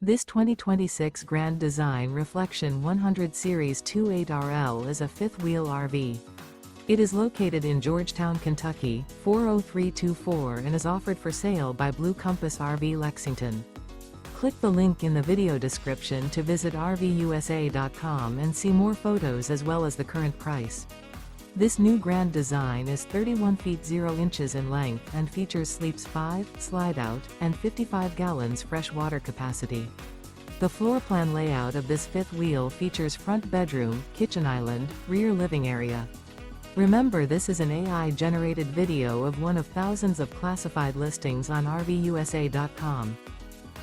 This 2026 Grand Design Reflection 100 Series 28RL is a fifth-wheel RV. It is located in Georgetown, Kentucky, 40324 and is offered for sale by Blue Compass RV Lexington. Click the link in the video description to visit RVUSA.com and see more photos as well as the current price. This new Grand Design is 31 feet 0 inches in length and features sleeps 5, slide-out, and 55 gallons fresh water capacity. The floor plan layout of this fifth wheel features front bedroom, kitchen island, rear living area. Remember, this is an AI-generated video of one of thousands of classified listings on RVUSA.com.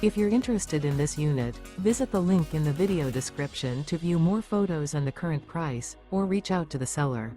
If you're interested in this unit, visit the link in the video description to view more photos and the current price, or reach out to the seller.